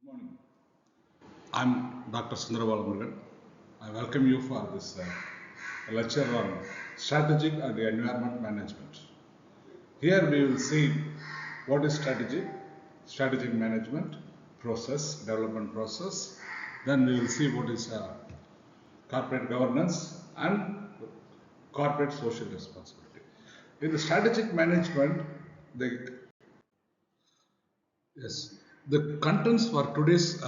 Morning. I'm Dr.P.Sundara BalaMurugan. I welcome you for this lecture on strategic and environment management. Here we will see what is strategic management process, development process. Then we will see what is corporate governance and corporate social responsibility. In the strategic management, the contents for today's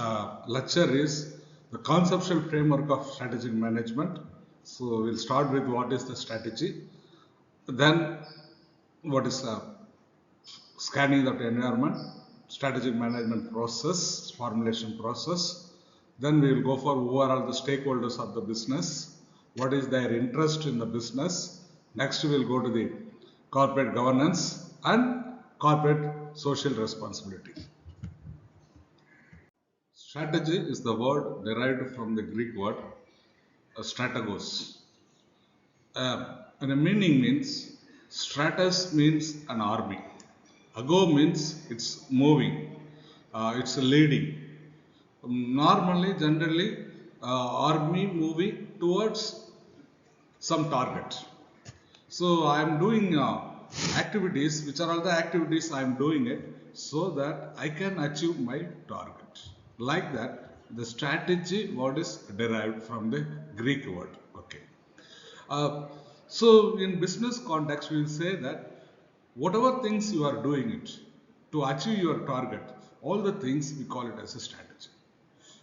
lecture is the conceptual framework of strategic management. So we'll start with what is the strategy, then what is scanning of the environment, strategic management process, formulation process. Then we will go for overall the stakeholders of the business, what is their interest in the business. Next we will go to the corporate governance and corporate social responsibility. Strategy is the word derived from the Greek word strategos. And the meaning means stratus means an army. Ago means it's moving, it's leading. Normally, generally, army moving towards some target. So I am doing activities, which are all the activities I am doing it so that I can achieve my target. Like that, the strategy word is derived from the Greek word. Okay. So in business context, we will say that whatever things you are doing it to achieve your target, all the things we call it as a strategy.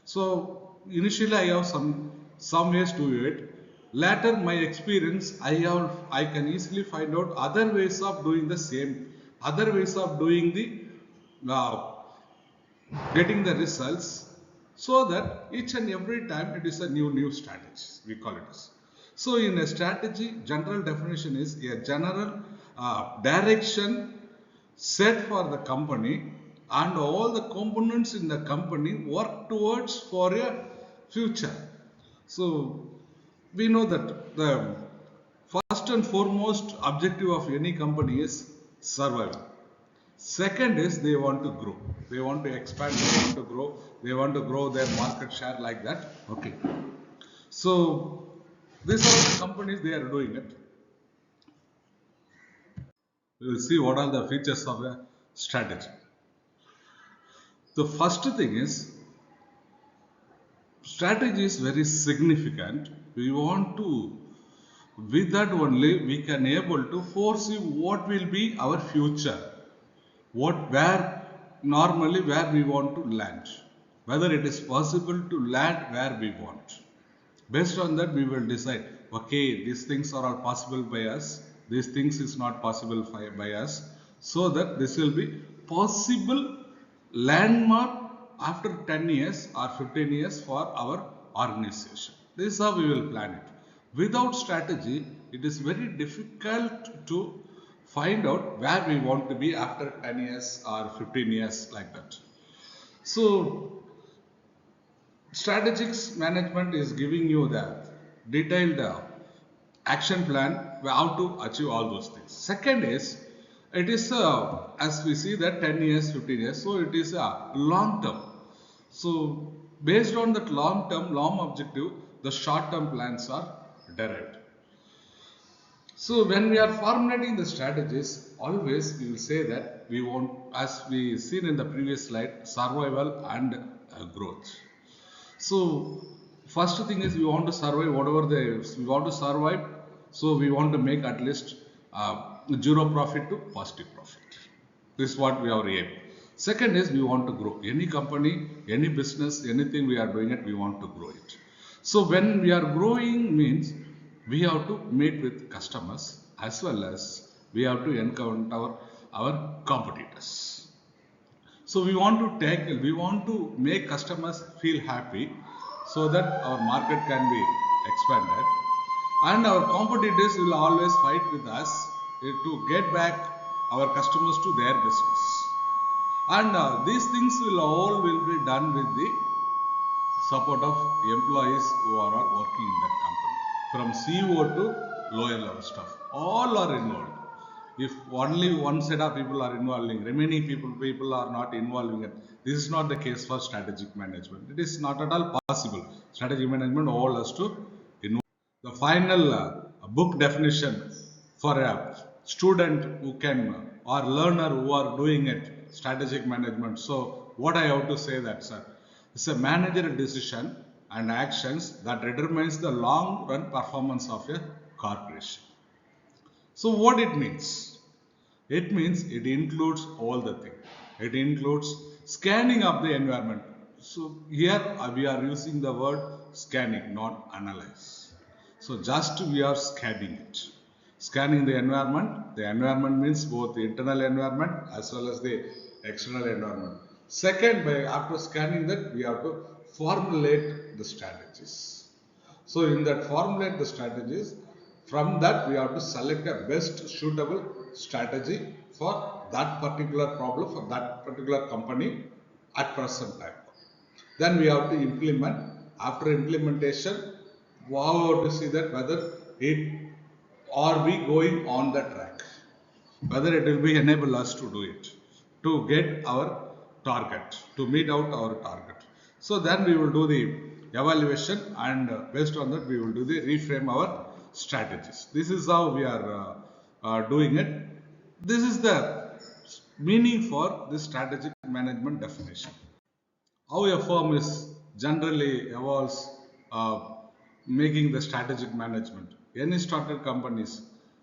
So initially I have some ways to do it. Later my experience, I can easily find out other ways of doing the same, other ways of doing the getting the results, so that each and every time it is a new strategy, we call it as. So in a strategy, general definition is a general direction set for the company, and all the components in the company work towards for a future. So we know that the first and foremost objective of any company is survival. Second is they want to grow, they want to expand, they want to grow their market share, like that. Okay. So these are the companies, they are doing it. We will see what are the features of a strategy. The first thing is, strategy is very significant. We want to, with that only we can able to foresee what will be our future, where we want to land, whether it is possible to land where we want. Based on that we will decide, okay, these things are all possible by us, these things is not possible by us, so that this will be possible landmark after 10 years or 15 years for our organization. This is how we will plan it. Without strategy, it is very difficult to find out where we want to be after 10 years or 15 years, like that. So strategic management is giving you the detailed action plan how to achieve all those things. Second is, it is as we see that 10 years, 15 years, so it is a long term. So based on that long objective, the short term plans are derived. So when we are formulating the strategies, always we will say that we want, as we seen in the previous slide, survival and growth. So first thing is, we want to survive whatever we want to survive. So we want to make at least zero profit to positive profit. This is what we are aim. Second is, we want to grow. Any company, any business, anything we are doing it, we want to grow it. So when we are growing means we have to meet with customers, as well as we have to encounter our competitors. So we want to make customers feel happy, so that our market can be expanded, and our competitors will always fight with us to get back our customers to their business. And these things will be done with the support of employees who are all working in that company. From CEO to lower level staff, all are involved. If only one set of people are involving, remaining people are not involving it, This is not the case for strategic management. It is not at all possible. Strategic management all has to involve. The final book definition for a student who can or learner who are doing it, strategic management. So what I have to say that, sir, it's a managerial decision and actions that determines the long run performance of a corporation. So what it means? It means it includes all the things. It includes scanning of the environment. So here we are using the word scanning, not analyze. So just we are scanning it. Scanning the environment. The environment means both the internal environment as well as the external environment. Second, after scanning that, we have to formulate the strategies. So in that formulate the strategies, from that we have to select a best suitable strategy for that particular problem, for that particular company at present time. Then we have to implement. After implementation, we have to see that whether it are we going on the track, whether it will be enable us to do it, to get our target, to meet out our target. So then we will do the evaluation, and based on that we will do the reframe our strategies. This is how we are doing it. This is the meaning for the strategic management definition. How a firm is generally evolves making the strategic management. Any startup companies,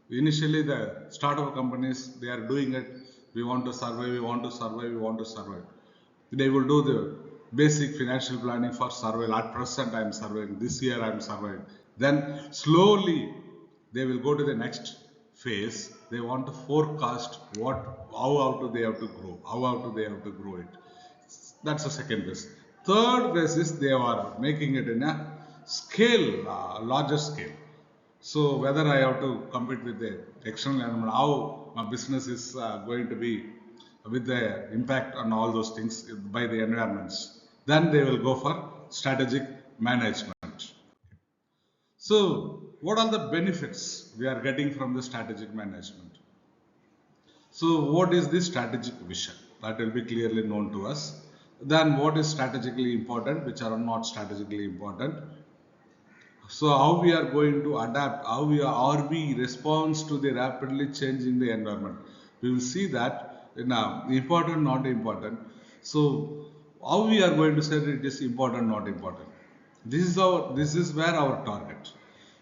initially the startup companies, they are doing it. We want to survive, we want to survive, we want to survive. They will do the basic financial planning for survival. At present, I am surviving. This year, I am surviving. Then slowly, they will go to the next phase. They want to forecast how do they have to grow, how do they have to grow it. That's the second phase. Third phase is they are making it in a scale, larger scale. So whether I have to compete with the external environment, how my business is going to be with the impact on all those things by the environments, then they will go for strategic management. So what are the benefits we are getting from the strategic management? So what is the strategic vision? That will be clearly known to us. Then what is strategically important, which are not strategically important? So how we are going to adapt, how are we response to the rapidly changing the environment? We will see that now important, not important. So how we are going to say that it is important, not important. This is where our target.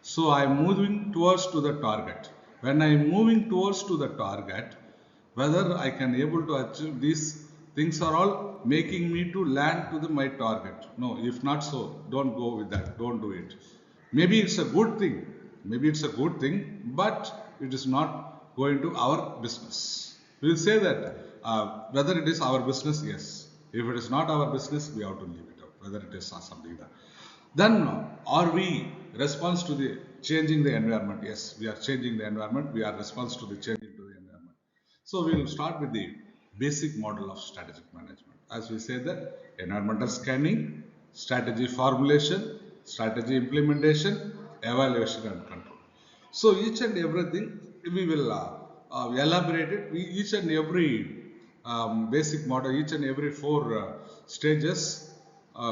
So I am moving towards to the target. When I am moving towards to the target, whether I can able to achieve these things are all making me to land to my target. No, if not so, don't go with that. Don't do it. Maybe it's a good thing. Maybe it's a good thing, but it is not going to our business. We will say that whether it is our business, yes. If it is not our business, we have to leave it out. Whether it is something that. Then are we response to the changing the environment? Yes, we are changing the environment. We are response to the changing to the environment. So we will start with the basic model of strategic management. As we say that environmental scanning, strategy formulation, strategy implementation, evaluation and control. So each and everything we will elaborate it. Each and every basic model, each and every four stages,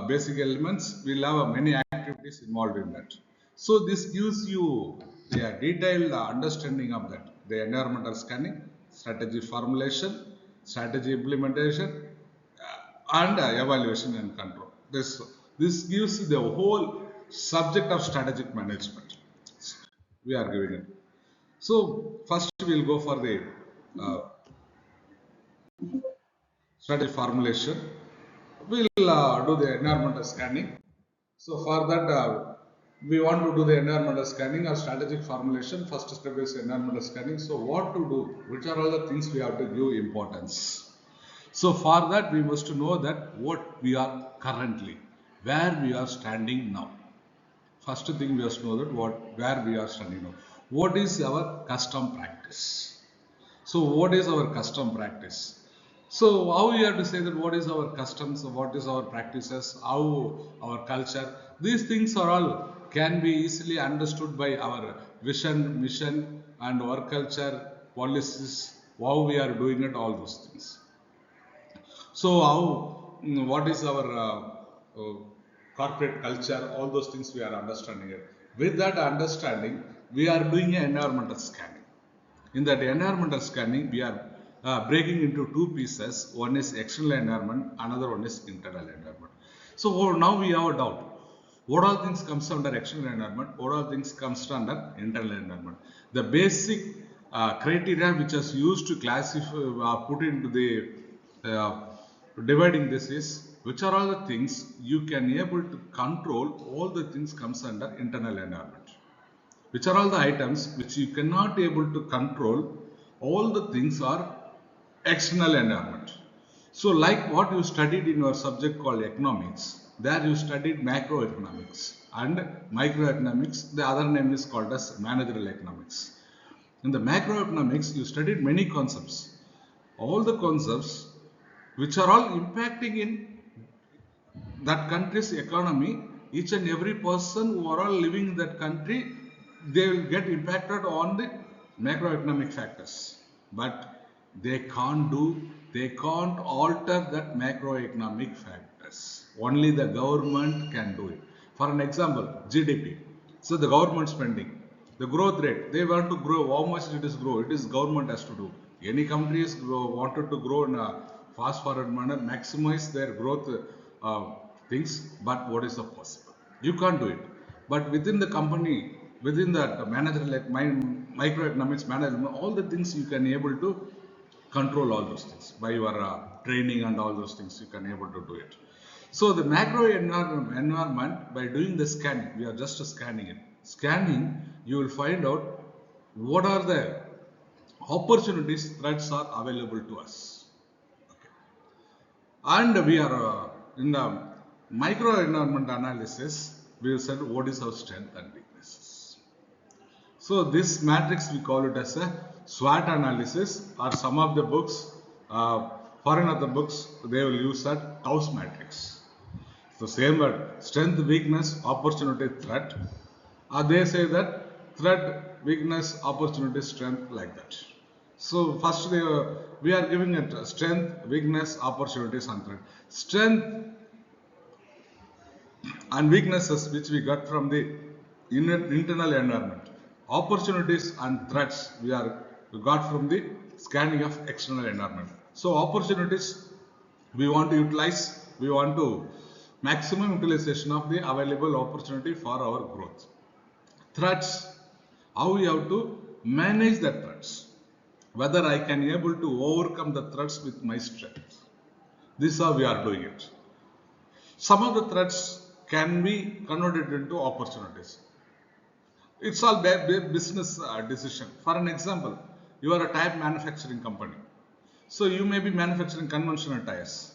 basic elements, we'll have many activities involved in that. So this gives you a detailed understanding of that. The environmental scanning, strategy formulation, strategy implementation, and evaluation and control. This gives the whole subject of strategic management. We are giving it. So first we will go for the strategy formulation. We will do the environmental scanning. So for that we want to do the environmental scanning or strategic formulation. First step is environmental scanning. So what to do? Which are all the things we have to give importance? So for that we must know that what we are currently, where we are standing now. First thing we must know that where we are standing now. What is our custom practice? So what is our custom practice? So how we have to say that what is our customs, what is our practices, how our culture, these things are all can be easily understood by our vision, mission and work culture, policies, how we are doing it, all those things. So what is our corporate culture, all those things we are understanding it. With that understanding, we are doing an environmental scanning. In that environmental scanning, we are breaking into two pieces. One is external environment, another one is internal environment. So now we have a doubt. What all things comes under external environment? What all things comes under internal environment? The basic criteria which is used to classify, put into the dividing this is which are all the things you can able to control. All the things comes under internal environment. Which are all the items which you cannot able to control? All the things are external environment. So like what you studied in your subject called economics, there you studied macroeconomics and microeconomics. The other name is called as managerial economics. In the macroeconomics, you studied many concepts. All the concepts which are all impacting in that country's economy, each and every person who are all living in that country, they will get impacted on the macroeconomic factors. But they can't alter that macroeconomic factors. Only the government can do it. For an example, GDP. So the government spending, the growth rate, they want to grow. How much it is grow? It is government has to do. Any countries wanted to grow in a fast forward manner, maximize their growth things. But what is possible? You can't do it. But within the company, within that managerial like microeconomics management, all the things you can able to control all those things by your training and all those things you can able to do it. So the macro environment, by doing the scanning, we are just scanning it. Scanning, you will find out what are the opportunities, threats are available to us. Okay. And we are in the micro environment analysis, we have said what is our strength and weaknesses. So this matrix we call it as a SWOT analysis, or some of the books, foreign other books, they will use that Taos matrix. So same word, strength, weakness, opportunity, threat. They say that threat, weakness, opportunity, strength, like that. So first we are giving it strength, weakness, opportunities and threat. Strength and weaknesses which we got from the internal environment. Opportunities and threats we got from the scanning of external environment. So opportunities we want to utilize, we want to maximum utilization of the available opportunity for our growth. Threats, how we have to manage the threats, whether I can able to overcome the threats with my strength. This is how we are doing it. Some of the threats can be converted into opportunities. It's all business decision. For an example, you are a tire manufacturing company. So you may be manufacturing conventional tires.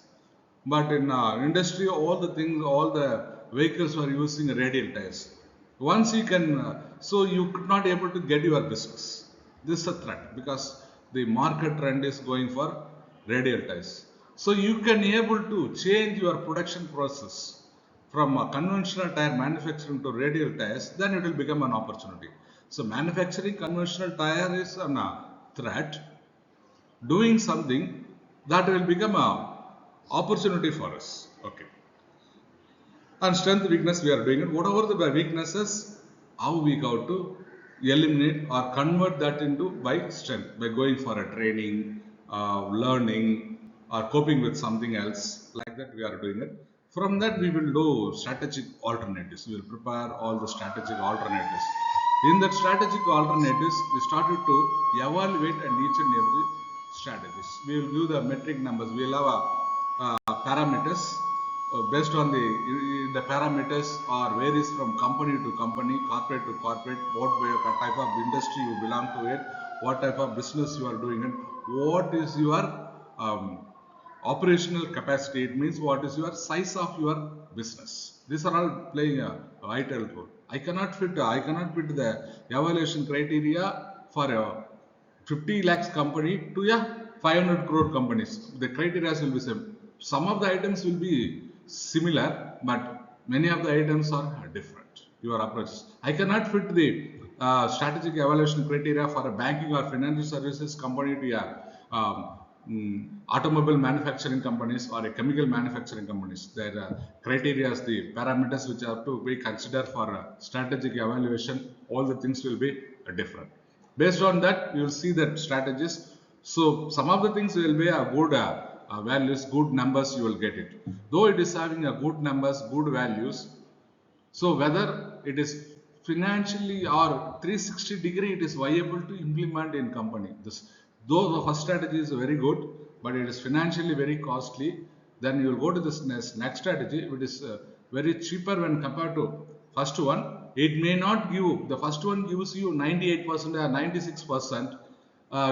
But in industry, all the things, all the vehicles were using radial tires. Once you can, so you could not able to get your business. This is a threat because the market trend is going for radial tires. So you can able to change your production process from a conventional tire manufacturing to radial tires, then it will become an opportunity. So manufacturing conventional tire is a threat. Doing something that will become a opportunity for us. Okay. And strength, weakness, we are doing it. Whatever the weaknesses, how we got to eliminate or convert that into by strength, by going for a training, learning, or coping with something else. Like that, we are doing it. From that, we will do strategic alternatives. We will prepare all the strategic alternatives. In that strategic alternatives, we started to evaluate and each and every strategies. We will give the metric numbers. We will have parameters based on the parameters are varies from company to company, corporate to corporate, what type of industry you belong to it, what type of business you are doing it, what is your operational capacity. It means what is your size of your business. These are all playing a vital role. I cannot fit the evaluation criteria for a 50 lakhs company to a 500 crore companies. The criteria will be same. Some of the items will be similar, but many of the items are different. Your approaches. I cannot fit the strategic evaluation criteria for a banking or financial services company to a automobile manufacturing companies or a chemical manufacturing companies. Their criteria, the parameters which have to be considered for strategic evaluation, all the things will be different. Based on that, you will see that strategies. So some of the things will be a good values, good numbers, you will get it. Though it is having a good numbers, good values, so whether it is financially or 360-degree, it is viable to implement in company. Though the first strategy is very good, but it is financially very costly, then you will go to this next strategy, which is very cheaper when compared to first one. It may not give, the first one gives you 98% or 96%,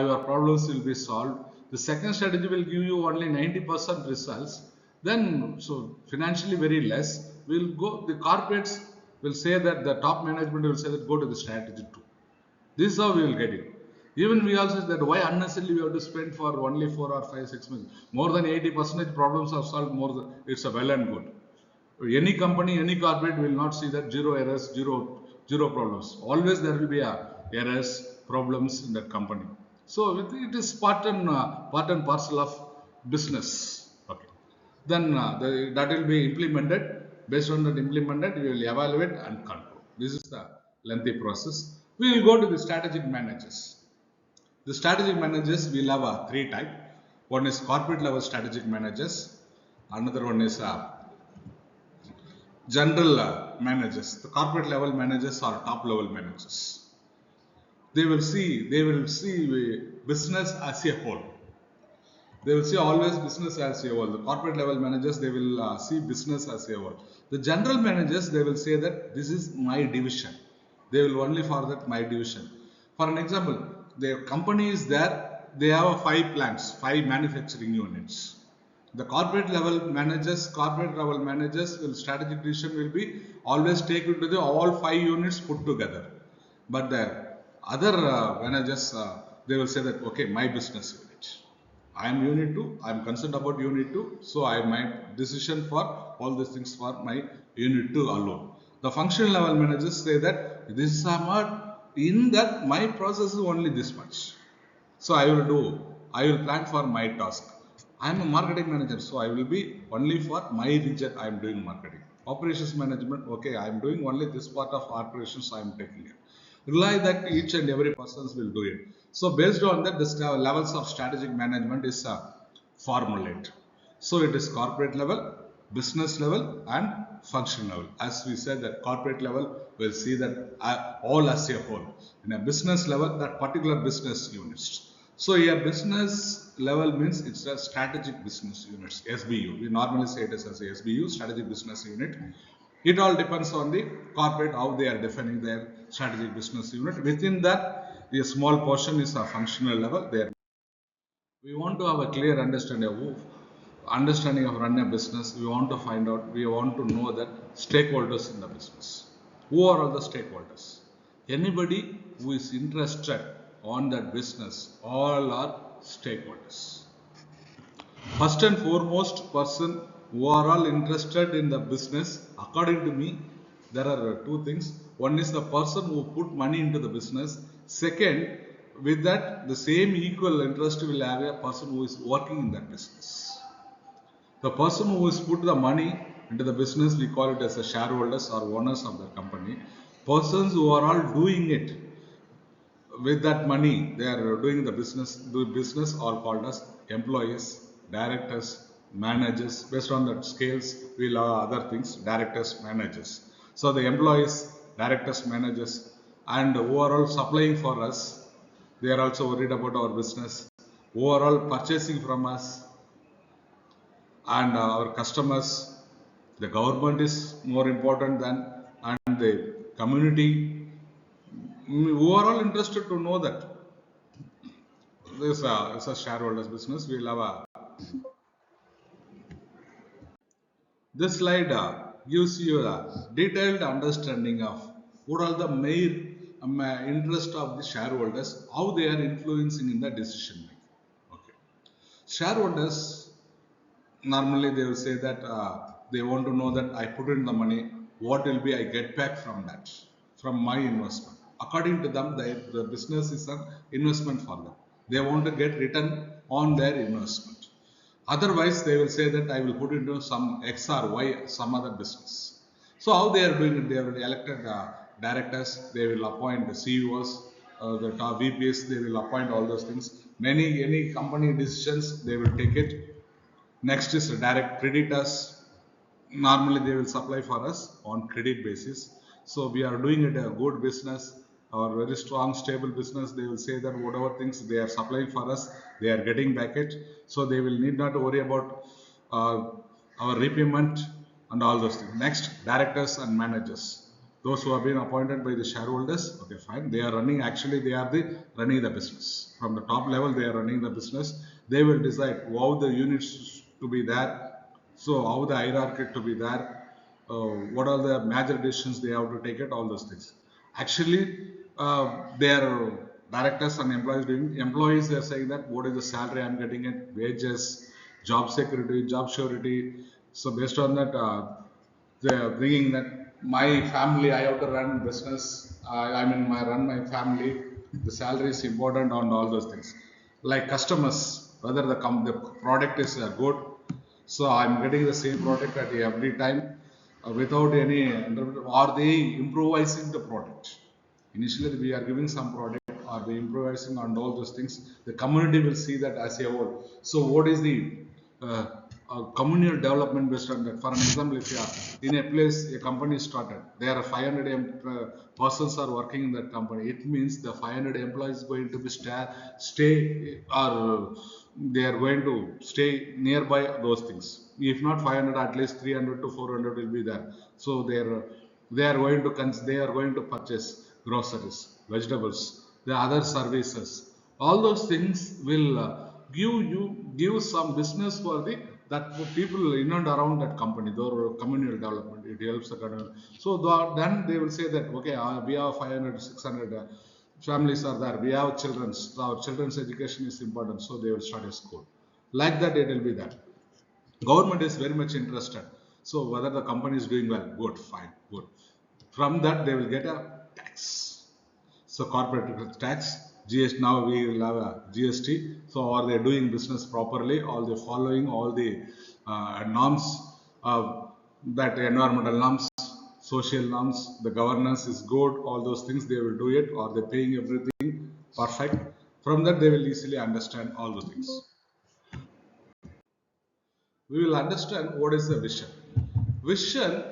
your problems will be solved. The second strategy will give you only 90% results. Then, so financially very less, will go, the corporates will say that, the top management will say that go to the strategy 2. This is how we will get it. Even we also say that why unnecessarily we have to spend for only 4 or 5, 6 months. More than 80% problems are solved, more than, it's a well and good. Any company, any corporate will not see that zero errors, zero problems. Always there will be errors, problems in that company. So it is part and parcel of business. Okay. Then that will be implemented. Based on that implemented, we will evaluate and control. This is the lengthy process. We will go to the strategic managers. The strategic managers will have 3 types. One is corporate level strategic managers. Another one is general managers. The corporate level managers are top level managers. They will see business as a whole. They will see always business as a whole. The corporate level managers, they will see business as a whole. The general managers, they will say that this is my division. They will only for that my division. For an example, their company is there, they have 5 plants, 5 manufacturing units. The corporate level managers will strategic decision will be always take into the all 5 units put together. But the other managers, they will say that, okay, my business unit. I am unit 2, I am concerned about unit 2, so I might decision for all these things for my unit 2 alone. The functional level managers say that this is not in that my process is only this much. So I will plan for my task. I am a marketing manager, so I will be only for my region I am doing marketing. Operations management, okay, I am doing only this part of operations I am taking it. Rely that each and every person will do it. So based on that, the levels of strategic management is formulate. So it is corporate level, business level and function level. As we said that corporate level will see that all as a whole. In a business level, that particular business units. So here business level means it's a strategic business units, SBU. We normally say it as a SBU, strategic business unit. It all depends on the corporate, how they are defining their strategic business unit. Within that, a small portion is a functional level there. We want to have a clear understanding of running a business. We want to find out, we want to know that stakeholders in the business. Who are all the stakeholders? Anybody who is interested on that business, all are stakeholders. First and foremost person who are all interested in the business, according to me, there are 2 things. One is the person who put money into the business. Second, with that, the same equal interest will have a person who is working in that business. The person who has put the money into the business, we call it as the shareholders or owners of the company. Persons who are all doing it with that money, they are doing the business, are called as employees, directors, managers. Based on that scales, we'll have other things, directors, managers. So the employees, directors, managers, and who are all supplying for us, they are also worried about our business. Who are all purchasing from us, and our customers. The government is more important than, and the community. Who are all interested to know that this is a shareholders business. We'll have this slide gives you a detailed understanding of what are the main interest of the shareholders, how they are influencing in the decision making. Okay. Shareholders, normally they will say that they want to know that I put in the money, what will be I get back from that, from my investment. According to them, the business is an investment for them. They want to get return on their investment. Otherwise, they will say that I will put into some X or Y, some other business. So how they are doing it? They have elected directors. They will appoint the CEOs, the top VPs. They will appoint all those things. Any company decisions they will take it. Next is direct creditors. Normally they will supply for us on credit basis. So we are doing it a good business or very strong stable business. They will say that whatever things they are supplying for us, they are getting back it. So they will need not worry about uh, our repayment and all those things. Next, directors and managers. Those who have been appointed by the shareholders, okay, fine. They are running, actually they are running the business. From the top level, they are running the business. They will decide how the units to be there, so how the hierarchy to be there, what are the major decisions they have to take it, all those things. Actually, their directors and employees doing, employees they are saying that what is the salary I'm getting it, wages, job security, job surety. So based on that, they are bringing that my family, I have to run business. I mean, run my family. The salary is important on all those things. Like customers, whether the product is good, so I'm getting the same product at every time without any, are they improvising the product? Initially, we are giving some product, are they improvising on all those things? The community will see that as a whole. So, what is the uh, communal development based on that? For an example, if you are in a place, a company started, there are 500 persons are working in that company. It means the 500 employees going to be stay or they are going to stay nearby those things. If not 500, at least 300 to 400 will be there. So they are going to purchase groceries, vegetables, the other services. All those things will give some business for the that people in and around that company, their communal development. It helps the community. So then they will say that okay, we have 500, 600. Families are there, we have children, our children's education is important, so they will start a school. Like that, it will be that. Government is very much interested. So whether the company is doing well, good, fine, good. From that, they will get a tax. So corporate tax, GST, now we will have a GST. So are they doing business properly? Are they following all the norms, that environmental norms, social norms, the governance is good, all those things they will do it. Are they paying everything perfect? From that, they will easily understand all the things. We will understand what is the vision. Vision,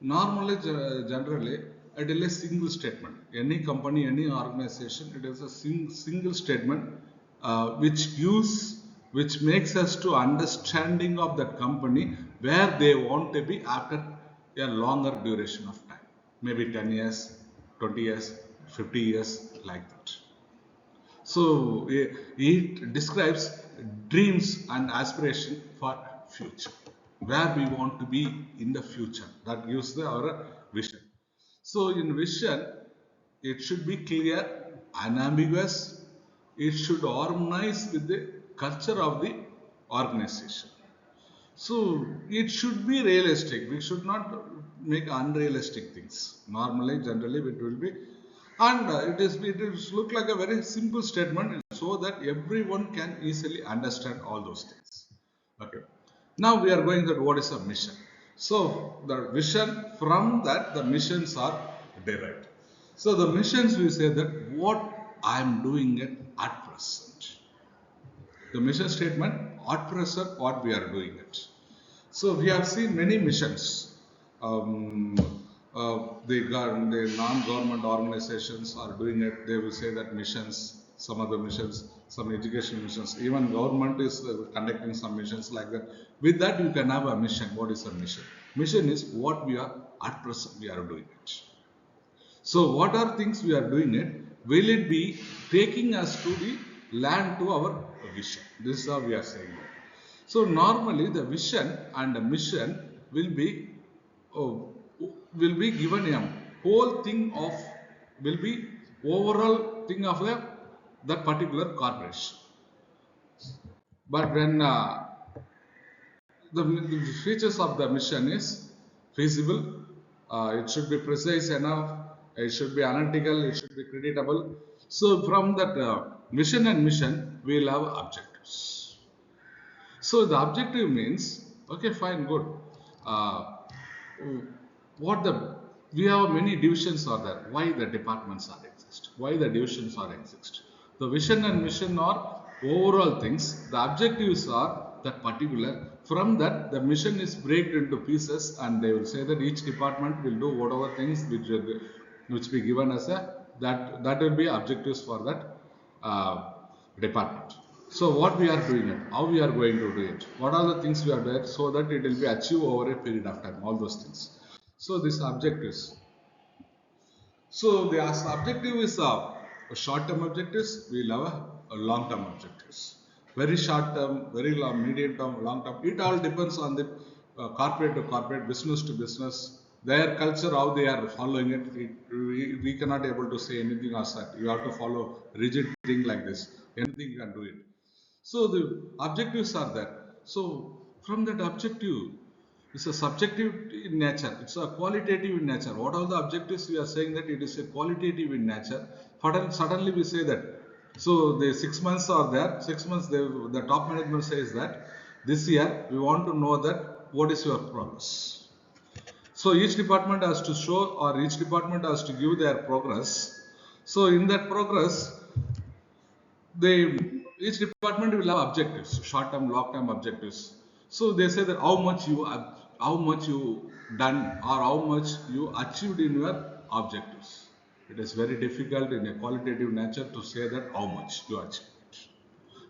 normally, generally, it is a single statement. Any company, any organization, it is a single statement which makes us to understanding of that company where they want to be after a longer duration of time, maybe 10 years, 20 years, 50 years, like that. So it describes dreams and aspiration for future, where we want to be in the future. That gives our vision. So in vision, it should be clear, unambiguous. It should harmonize with the culture of the organization. So it should be realistic. We should not make unrealistic things. Normally, generally, it will be, and it is look like a very simple statement, so that everyone can easily understand all those things. Okay. Now we are going to what is a mission. So the vision, from that the missions are derived. So the missions, we say that what I am doing it at present. The mission statement, at present what we are doing it. So we have seen many missions. Um, the non-government organizations are doing it. They will say that missions, some other missions, some education missions. Even government is conducting some missions like that. With that, you can have a mission. What is a mission? Mission is what we are at present we are doing it. So what are things we are doing it? Will it be taking us to the land to our vision? This is how we are saying that. So normally the vision and the mission oh, will be given a whole thing of, will be overall thing of that particular corporation. But when the features of the mission is feasible, it should be precise enough, it should be analytical, it should be creditable. So from that vision and mission, we will have objectives. objectives. So the objective means, okay, fine, good. Uh, what the we have many divisions are there. Why the departments are exist? Why the divisions are exist? The vision and mission are overall things. The objectives are that particular. From that, the mission is break into pieces, and they will say that each department will do whatever things which be given as a that will be objectives for that department. So what we are doing it, how we are going to do it, what are the things we are doing so that it will be achieved over a period of time, all those things. So this objectives. So the objective is a short-term objectives, we will have a long-term objectives. Very short-term, very long, medium-term, long-term. It all depends on the corporate to corporate, business to business, their culture, how they are following it. We cannot able to say anything as that. You have to follow rigid thing like this. Anything you can do it. So the objectives are there. So from that objective, it's a subjective in nature. It's a qualitative in nature. What are the objectives we are saying that it is a qualitative in nature. Suddenly we say that. So the 6 months are there. 6 months the top management says that this year we want to know that what is your progress. So each department has to show or each department has to give their progress. So in that progress, each department will have objectives, short-term, long-term objectives. So they say that how much you done or how much you achieved in your objectives. It is very difficult in a qualitative nature to say that how much you achieved.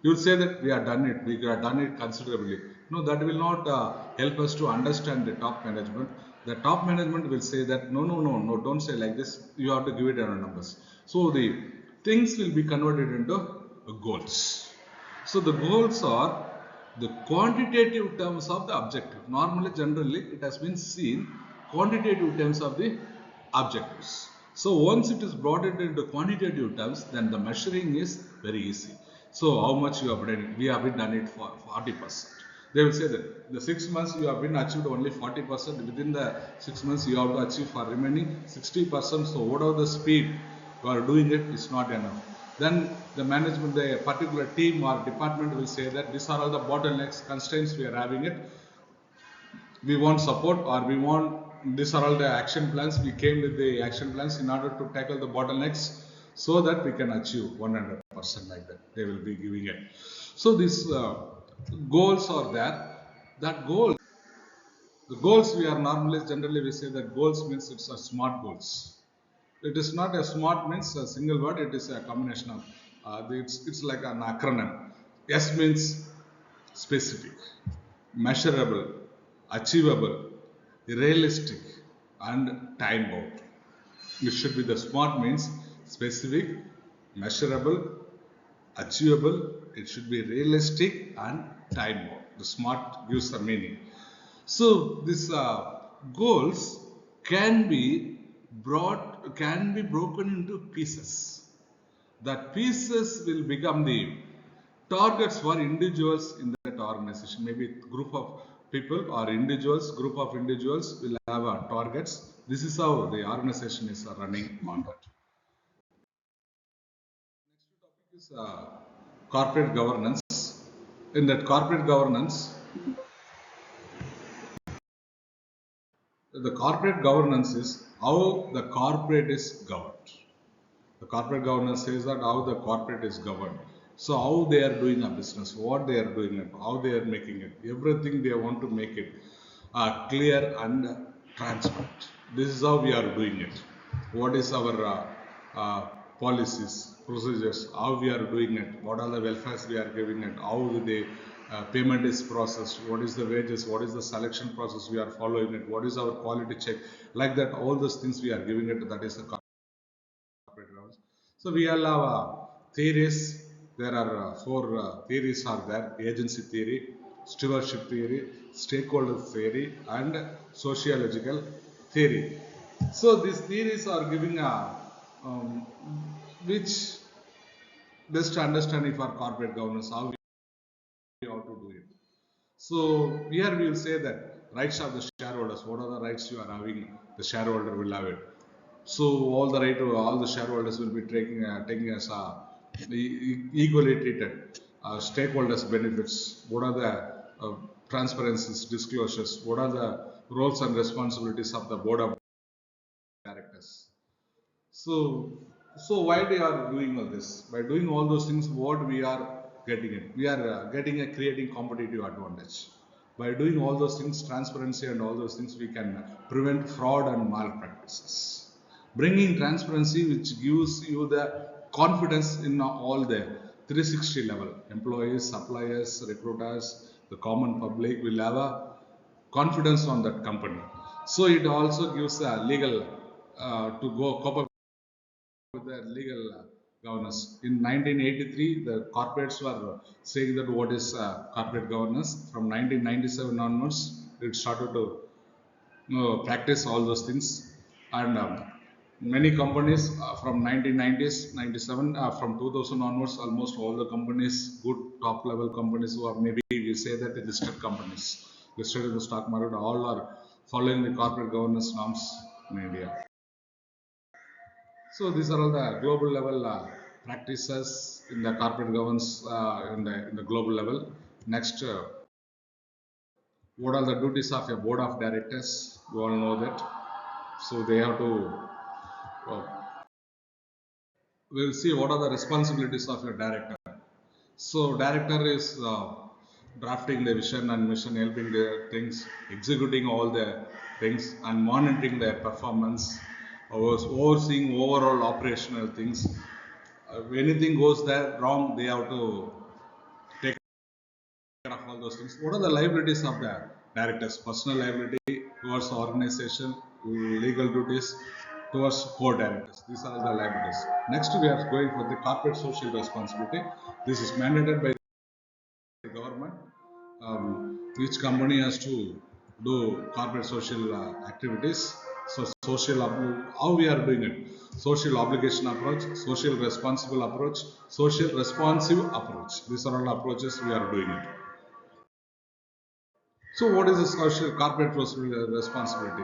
You will say that we have done it, we have done it considerably. No, that will not help us to understand the top management. The top management will say that no, don't say like this. You have to give it in numbers. So the things will be converted into goals. So the goals are the quantitative terms of the objective. Normally, generally, it has been seen quantitative terms of the objectives. So once it is brought into quantitative terms, then the measuring is very easy. So how much you have done? We have been done it for 40%. They will say that the 6 months you have been achieved only 40%. Within the 6 months you have to achieve for remaining 60%. So whatever the speed you are doing it is not enough. Then the management, the particular team or department will say that these are all the bottlenecks, constraints we are having it. We want support or we want, these are all the action plans. We came with the action plans in order to tackle the bottlenecks so that we can achieve 100% like that. They will be giving it. So these goals are there. That goal, the goals we are normally, generally we say that goals means it's a SMART goals. It is not a SMART means a single word, it is a combination of, it's like an acronym. S means specific, measurable, achievable, realistic, and time bound. It should be the SMART means specific, measurable, achievable, it should be realistic and time bound. The SMART gives the meaning. So these goals can be broken into pieces. That pieces will become the targets for individuals in that organization. Maybe group of people or individuals, group of individuals will have targets. This is how the organization is running on that. Next topic is corporate governance. In that corporate governance, the corporate governance is how the corporate is governed. The corporate governance says that how the corporate is governed. So how they are doing a business, what they are doing it, how they are making it, everything they want to make it clear and transparent. This is how we are doing it. What is our policies, procedures, how we are doing it, what are the welfares we are giving it, how the payment is processed, what is the wages, what is the selection process we are following it, what is our quality check, like that, all those things we are giving it, that is the corporate governance. So we all have theories. There are four theories are there: agency theory, stewardship theory, stakeholder theory, and sociological theory. So these theories are giving a which best understanding for corporate governance, how we have to do it. So here we will say that rights of the shareholders. What are the rights you are having? The shareholder will have it. So all the shareholders will be taking as equally treated. stakeholders benefits, what are the transparencies, disclosures, what are the roles and responsibilities of the board of directors. So why they are doing all this? By doing all those things, what we are getting it? We are creating competitive advantage. By doing all those things, transparency and all those things, we can prevent fraud and malpractices. Bringing transparency, which gives you the confidence in all the 360 level, employees, suppliers, recruiters, the common public will have a confidence on that company. So it also gives a legal to go cope up with the legal governance. In 1983, the corporates were saying that what is corporate governance. From 1997 onwards, it started to practice all those things, and many companies from 1990s, 97, from 2000 onwards, almost all the companies, good top level companies who are maybe we say that the listed companies, listed in the stock market, all are following the corporate governance norms in India. So these are all the global level practices in the corporate governance in the global level. Next, what are the duties of a board of directors? You all know that. So they have to. Uh, we'll see what are the responsibilities of a director. So director is drafting the vision and mission, helping the things, executing all the things, and monitoring their performance, overseeing overall operational things. If anything goes there wrong, they have to take care of all those things. What are the liabilities of the directors? Personal liability towards the organization, legal duties towards co-directors. These are the liabilities. Next, we are going for the corporate social responsibility. This is mandated by the government. Each company has to do corporate social activities. So social, how we are doing it? Social obligation approach, social responsible approach, social responsive approach. These are all approaches we are doing it. So what is the social corporate responsibility?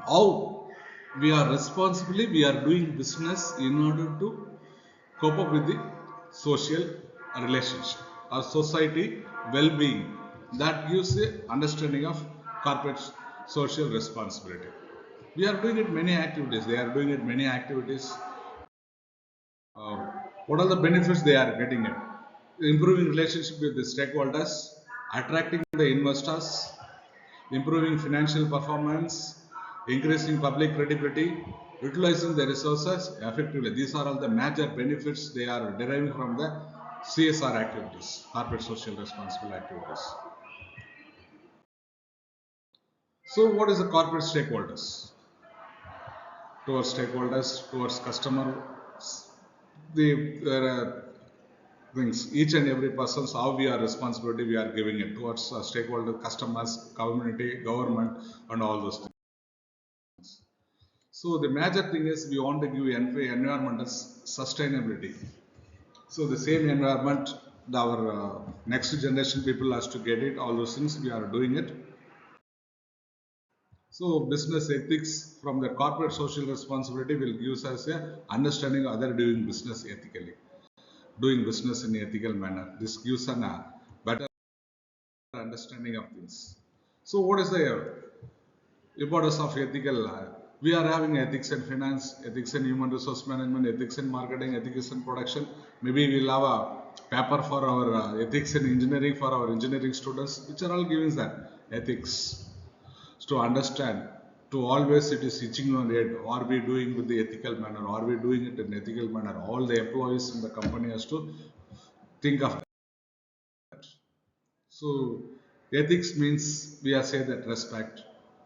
How we are responsibly we are doing business in order to cope up with the social relationship or society well-being. That gives a understanding of corporate social responsibility. We are doing it many activities. They are doing it many activities. What are the benefits they are getting it? Improving relationship with the stakeholders, attracting the investors, improving financial performance, increasing public credibility, utilizing the resources effectively. These are all the major benefits they are deriving from the CSR activities, corporate social responsible activities. So what is the corporate stakeholders? Towards customer, there are things, each and every person's how we are responsibility we are giving it towards stakeholder, customers, community, government, and all those things. So the major thing is we want to give environmental sustainability. So the same environment, our next generation people has to get it. All those things we are doing it. So business ethics from the corporate social responsibility will give us a understanding of other doing business ethically, doing business in an ethical manner. This gives a better understanding of things. So what is the importance of ethical? We are having ethics in finance, ethics in human resource management, ethics in marketing, ethics in production. Maybe we'll have a paper for our ethics in engineering for our engineering students, which are all giving that ethics to understand. To always it is itching on head. Are we doing with the ethical manner? Are we doing it in ethical manner? All the employees in the company has to think of that. So ethics means we are saying that respect,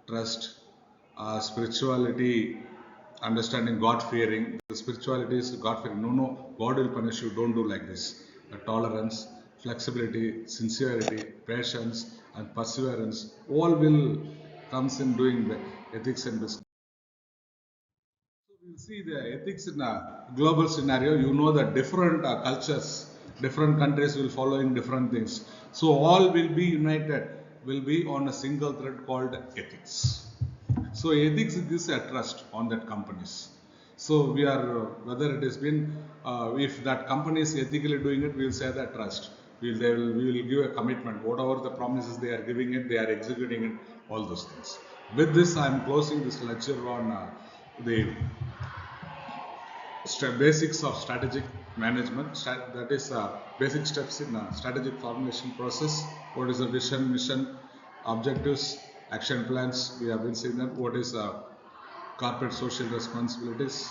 trust, spirituality, understanding God fearing. The spirituality is God fearing. No, God will punish you. Don't do like this. Tolerance, flexibility, sincerity, patience, and perseverance all will comes in doing the ethics and business. So we'll see the ethics in a global scenario. You know that different cultures, different countries will follow in different things. So all will be united, will be on a single thread called ethics. So ethics gives a trust on that companies. So we are, whether it has been, if that company is ethically doing it, we will say that trust. We will give a commitment. Whatever the promises they are giving it, they are executing it, all those things. With this, I am closing this lecture on the basics of strategic management. That is basic steps in strategic formulation process. What is the vision, mission, objectives, action plans? We have been seeing that. What is corporate social responsibilities?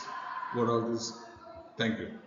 What are these? Thank you.